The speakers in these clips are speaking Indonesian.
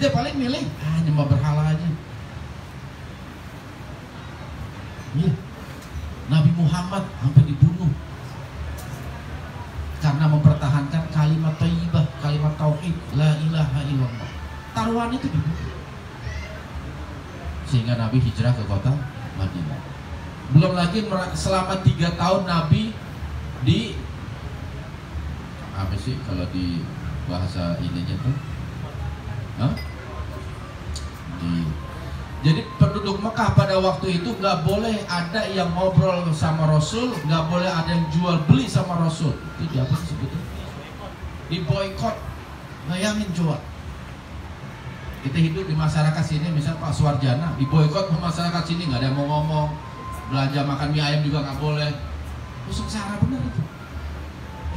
Kita paling milih nyembah berhala aja. Ya, Nabi Muhammad hampir dibunuh karena mempertahankan kalimat thayyibah, kalimat tauhid, la ilaha illallah. Taruhan itu dibunuh. Sehingga Nabi hijrah ke kota Madinah. Belum lagi selama 3 tahun Nabi di apa sih kalau di bahasa ininya tuh? Jadi penduduk Mekah pada waktu itu nggak boleh ada yang ngobrol sama Rasul, nggak boleh ada yang jual beli sama Rasul. Itu apa sih sebetulnya? Di boykot. Bayangin coba. Kita hidup di masyarakat sini, misalnya Pak Suwarjana, di boykot masyarakat sini, nggak ada yang mau ngomong, belanja makan mie ayam juga nggak boleh. Itu sengsara benar itu.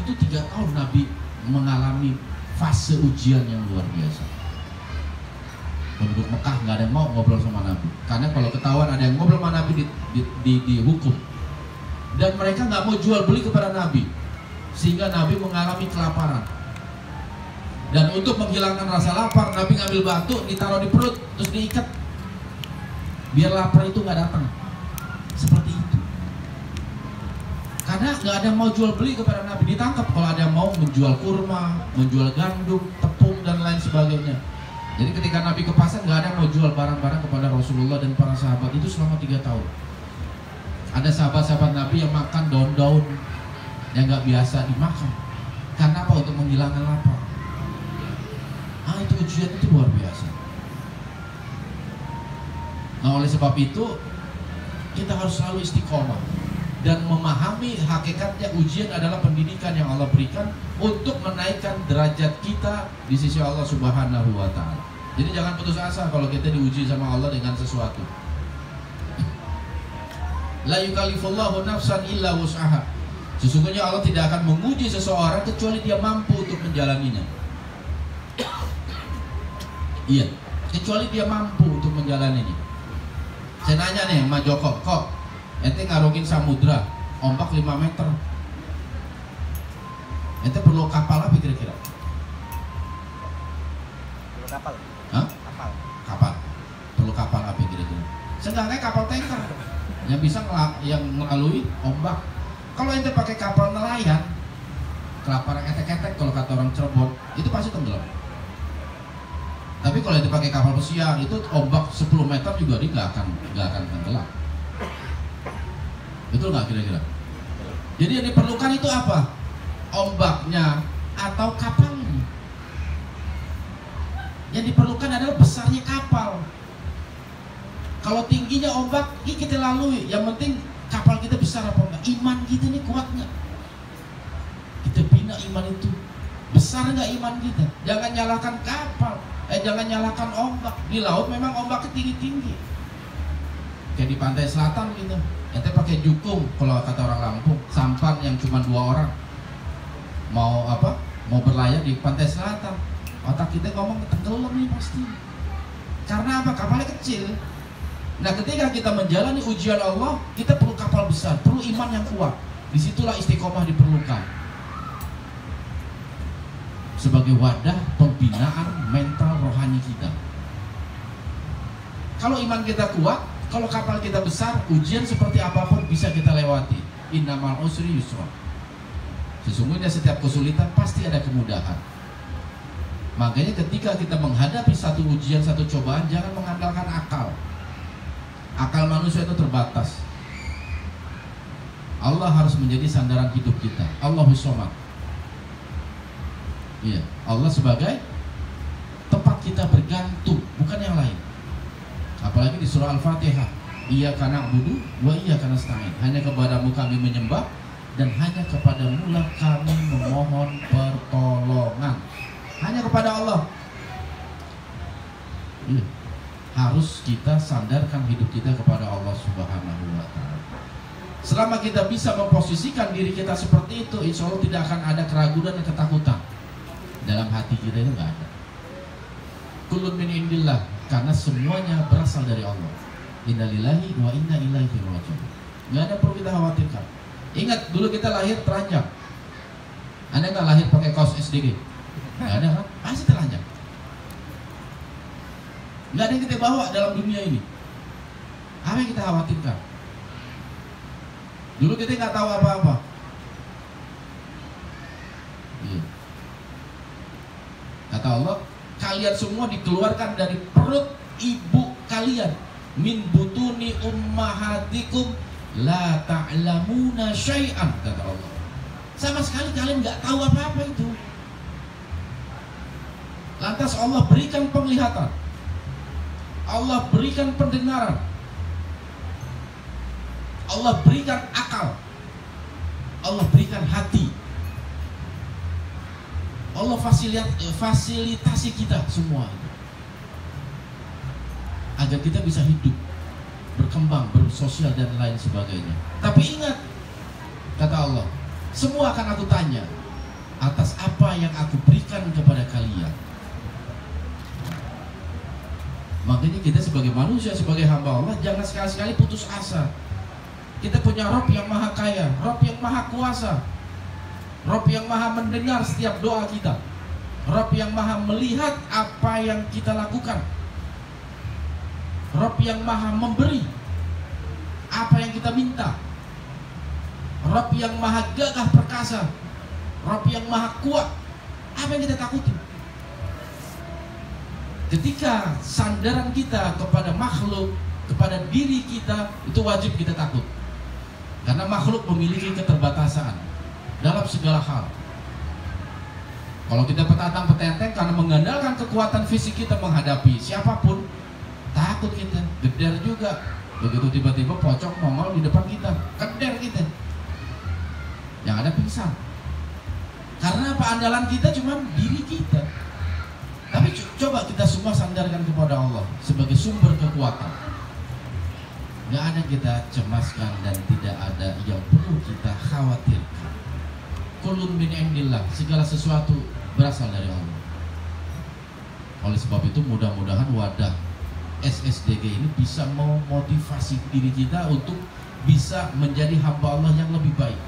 Itu 3 tahun Nabi mengalami fase ujian yang luar biasa. Penduduk Mekah nggak ada yang mau ngobrol sama Nabi, karena kalau ketahuan ada yang ngobrol sama Nabi dihukum. Dan mereka nggak mau jual beli kepada Nabi, sehingga Nabi mengalami kelaparan. Dan untuk menghilangkan rasa lapar, Nabi ngambil batu, ditaruh di perut, terus diikat, biar lapar itu nggak datang. Seperti itu. Karena nggak ada yang mau jual beli kepada Nabi, ditangkap kalau ada yang mau menjual kurma, menjual gandum, tepung dan lain sebagainya. Jadi ketika Nabi ke pasar nggak ada yang mau jual barang-barang kepada Rasulullah dan para sahabat itu selama 3 tahun. Ada sahabat-sahabat Nabi yang makan daun-daun yang nggak biasa dimakan. Karena apa? Untuk menghilangkan lapar. Itu ujian itu luar biasa. Nah, oleh sebab itu kita harus selalu istiqomah dan memahami hakikatnya ujian adalah pendidikan yang Allah berikan untuk menaikkan derajat kita di sisi Allah Subhanahu wa Ta'ala. Jadi jangan putus asa kalau kita diuji sama Allah dengan sesuatu. La yukallifullahu nafsan illa wus'aha. Sesungguhnya Allah tidak akan menguji seseorang kecuali dia mampu untuk menjalaninya. Iya, kecuali dia mampu untuk menjalaninya. Saya nanya nih sama Joko, kok ente ngarungin samudra ombak 5 meter, ente perlu kapal apa kira-kira? Perlu kapal. Hah? Kapal. Perlu kapal apa kira-kira? Seenggaknya kapal tanker yang bisa yang melalui ombak. Kalau ente pakai kapal nelayan, kelaparan etek-etek kalau kata orang Cirebon, itu pasti tenggelam. Tapi kalau ente pakai kapal pesiar, itu ombak 10 meter juga dia nggak akan tenggelam. Betul nggak kira-kira? Jadi yang diperlukan itu apa? Ombaknya atau kapalnya? Yang diperlukan adalah besarnya kapal. Kalau tingginya ombak, ini kita lalui. Yang penting kapal kita besar apa enggak? Iman kita ini kuat nggak? Kita bina iman itu. Besar nggak iman kita? Jangan nyalakan kapal. Jangan nyalakan ombak. Di laut memang ombaknya tinggi-tinggi. Kayak di pantai selatan gitu. Ente pakai jukung, kalau kata orang Lampung, sampan yang cuma 2 orang. Mau apa? Mau berlayar di pantai selatan. Otak kita ngomong tenggelam nih pasti. Karena apa? Kapalnya kecil. Nah, ketika kita menjalani ujian Allah, kita perlu kapal besar, perlu iman yang kuat. Disitulah istiqomah diperlukan. Sebagai wadah pembinaan mental rohani kita. Kalau iman kita kuat, kalau kapal kita besar, ujian seperti apapun bisa kita lewati. Innamal usri yusra. Sesungguhnya setiap kesulitan pasti ada kemudahan. Makanya ketika kita menghadapi satu ujian, satu cobaan, jangan mengandalkan akal. Akal manusia itu terbatas. Allah harus menjadi sandaran hidup kita. Allahus Shomad. Iya, Allah sebagai tempat kita bergantung, bukan yang lain. Apalagi di surah Al-Fatihah, Iyyaka na'budu wa iyyaka nasta'in. Hanya kepadamu kami menyembah dan hanya kepadamu lah kami memohon pertolongan. Hanya kepada Allah. Iya. Harus kita sandarkan hidup kita kepada Allah Subhanahu wa Ta'ala. Selama kita bisa memposisikan diri kita seperti itu, insya Allah tidak akan ada keraguan dan ketakutan dalam hati kita. Itu nggak ada. Kullun min indillah, karena semuanya berasal dari Allah. Inna lillahi wa inna ilaihi raji'un. Nggak ada perlu kita khawatirkan. Ingat dulu kita lahir telanjang. Anda nggak lahir pakai kaos SDG? Nggak ada kan? Pasti telanjang. Nggak ada yang kita bawa dalam dunia ini. Apa yang kita khawatirkan? Dulu kita nggak tahu apa-apa. Iya. Kata Allah, kalian semua dikeluarkan dari perut ibu kalian, min butuni ummahatikum la ta'lamuna syai'an, kata Allah. Sama sekali kalian nggak tahu apa-apa itu. Lantas Allah berikan penglihatan, Allah berikan pendengaran, Allah berikan akal, Allah berikan hati, Allah fasilitasi kita semua itu, agar kita bisa hidup, berkembang, bersosial dan lain sebagainya. Tapi ingat, kata Allah, semua akan aku tanya atas apa yang aku berikan kepada kalian. Makanya kita sebagai manusia, sebagai hamba Allah, jangan sekali-sekali putus asa. Kita punya Rob yang maha kaya, Rob yang maha kuasa, Rob yang maha mendengar setiap doa kita, Rob yang maha melihat apa yang kita lakukan, Rob yang maha memberi apa yang kita minta, Rob yang maha gagah perkasa, Rob yang maha kuat. Apa yang kita takuti? Ketika sandaran kita kepada makhluk, kepada diri kita, itu wajib kita takut. Karena makhluk memiliki keterbatasan dalam segala hal. Kalau kita petantang-petenteng karena mengandalkan kekuatan fisik kita menghadapi siapapun, takut kita, geder juga. Begitu tiba-tiba pocong nongol di depan kita, keder kita, yang ada pingsan. Karena apa? Andalan kita cuma diri kita. Tapi coba kita semua sandarkan kepada Allah sebagai sumber kekuatan. Gak ada kita cemaskan dan tidak ada yang perlu kita khawatirkan. Kullun min indillah, segala sesuatu berasal dari Allah. Oleh sebab itu mudah-mudahan wadah SSDG ini bisa memotivasi diri kita untuk bisa menjadi hamba Allah yang lebih baik.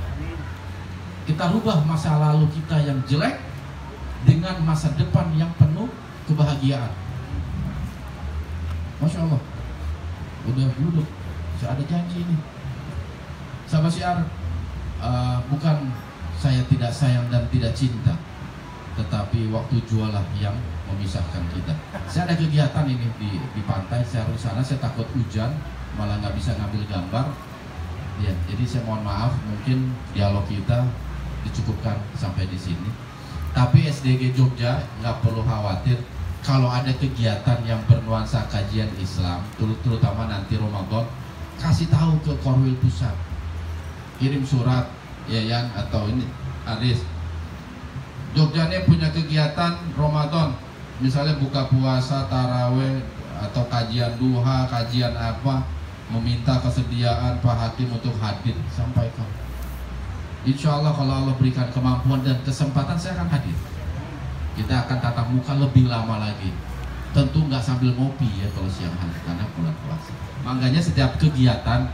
Kita rubah masa lalu kita yang jelek dengan masa depan yang penuh kebahagiaan. Masya Allah, udah duduk, saya ada janji ini. Sama syiar, bukan saya tidak sayang dan tidak cinta, tetapi waktu jualah yang memisahkan kita. Saya ada kegiatan ini di pantai, saya harus sana, saya takut hujan, malah nggak bisa ngambil gambar. Ya, jadi saya mohon maaf, mungkin dialog kita dicukupkan sampai di sini. Tapi SDG Jogja nggak perlu khawatir kalau ada kegiatan yang bernuansa kajian Islam, terutama nanti Ramadan, kasih tahu ke Korwil Pusat, kirim surat, ya Yan atau ini Aris, Jogja ini punya kegiatan Ramadan, misalnya buka puasa, taraweh, atau kajian duha, kajian apa, meminta kesediaan Pak Hakim untuk hadir, sampaikan. Insya Allah kalau Allah berikan kemampuan dan kesempatan, saya akan hadir. Kita akan tatap muka lebih lama lagi. Tentu nggak sambil ngopi ya kalau siang hari, karena bulan puasa. Makanya setiap kegiatan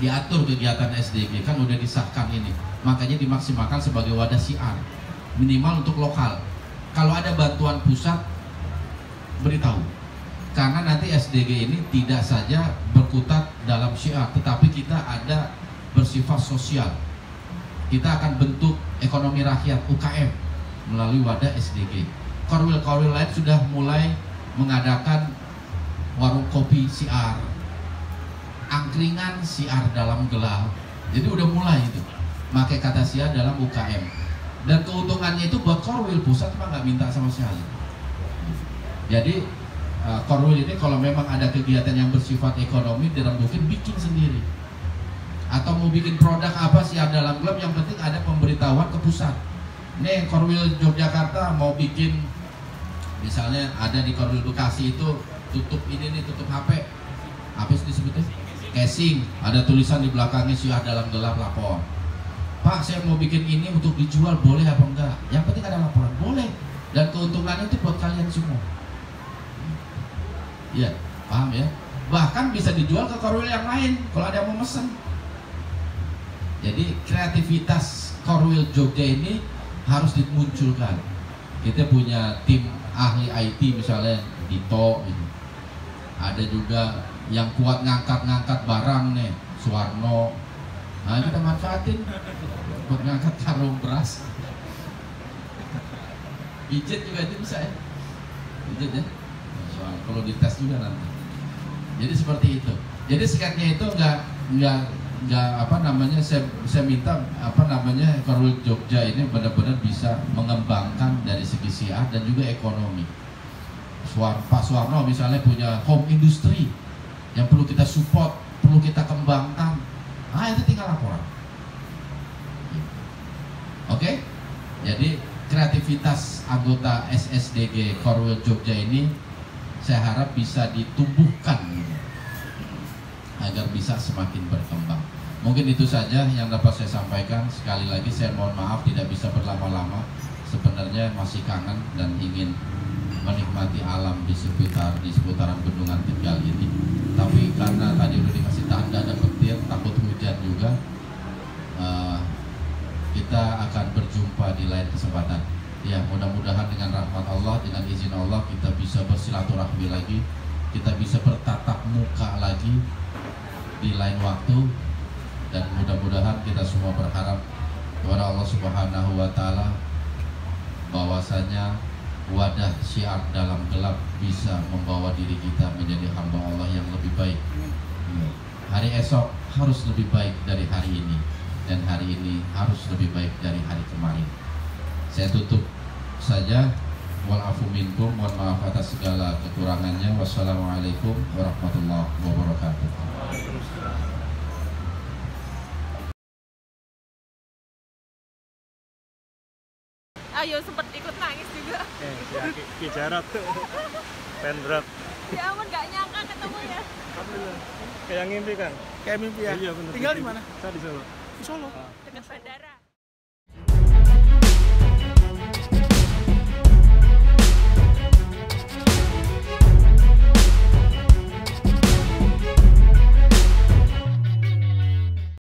diatur, kegiatan SDG kan udah disahkan ini. Makanya dimaksimalkan sebagai wadah syiar, minimal untuk lokal. Kalau ada bantuan pusat, beritahu. Karena nanti SDG ini tidak saja berkutat dalam syiar, tetapi kita ada bersifat sosial. Kita akan bentuk ekonomi rakyat UKM melalui wadah SDG. Korwil-korwil lain sudah mulai mengadakan warung kopi syiar, angkringan syiar dalam gelap. Jadi udah mulai itu pakai kata syiar dalam UKM. Dan keuntungannya itu buat Korwil Pusat mah nggak minta sama sekali. Jadi Korwil ini kalau memang ada kegiatan yang bersifat ekonomi, dirembukin bikin sendiri. Atau mau bikin produk apa sih dalam klub, yang penting ada pemberitahuan ke pusat. Nih Korwil Yogyakarta mau bikin, misalnya ada di Korwil Bekasi itu tutup ini nih, tutup HP, apa sih disebutnya? Casing, ada tulisan di belakangnya syiar dalam gelap, lapor. Pak, saya mau bikin ini untuk dijual, boleh apa enggak? Yang penting ada laporan, boleh. Dan keuntungannya itu buat kalian semua. Iya, paham ya? Bahkan bisa dijual ke Korwil yang lain kalau ada yang mau mesen. Jadi kreativitas Korwil Jogja ini harus dimunculkan. Kita punya tim ahli IT misalnya Dito, Ada juga yang kuat ngangkat-ngangkat barang nih, Suwarno. Nah, kita manfaatin buat ngangkat karung beras. Pijit juga itu bisa ya. Pijit ya. Soal perlu dites juga nanti. Jadi seperti itu. Jadi singkatnya itu nggak apa namanya, saya minta apa namanya, Korwil Jogja ini benar-benar bisa mengembangkan dari segi siar dan juga ekonomi. Pak Suwarno misalnya punya home industry yang perlu kita support, perlu kita kembangkan. Ah, itu tinggal laporan. Oke? Jadi kreativitas anggota SSDG Korwil Jogja ini saya harap bisa ditumbuhkan agar bisa semakin berkembang. Mungkin itu saja yang dapat saya sampaikan. Sekali lagi saya mohon maaf tidak bisa berlama-lama. Sebenarnya masih kangen dan ingin menikmati alam di seputaran Bendungan Tegal ini. Tapi karena tadi udah dikasih tanda ada petir, takut hujan juga, kita akan berjumpa di lain kesempatan. Ya, mudah-mudahan dengan rahmat Allah, dengan izin Allah, kita bisa bersilaturahmi lagi, kita bisa bertatap muka lagi di lain waktu, dan mudah-mudahan kita semua berharap kepada Allah Subhanahu wa Ta'ala bahwasanya wadah syiar dalam gelap bisa membawa diri kita menjadi hamba Allah yang lebih baik. Hari esok harus lebih baik dari hari ini, dan hari ini harus lebih baik dari hari kemarin. Saya tutup saja. Walafu minkum, mohon maaf atas segala kekurangannya. Wassalamualaikum warahmatullahi wabarakatuh. Ayo sempat ikut nangis juga. Ki Jarot, Pendrop. Ya ampun, gak nyangka ketemu ya. Alhamdulillah. Kayak ngimpi kan? Kayak mimpi ya. Iya benar. Tinggal di mana? Saya di Solo. Di Solo. Dekat bandara.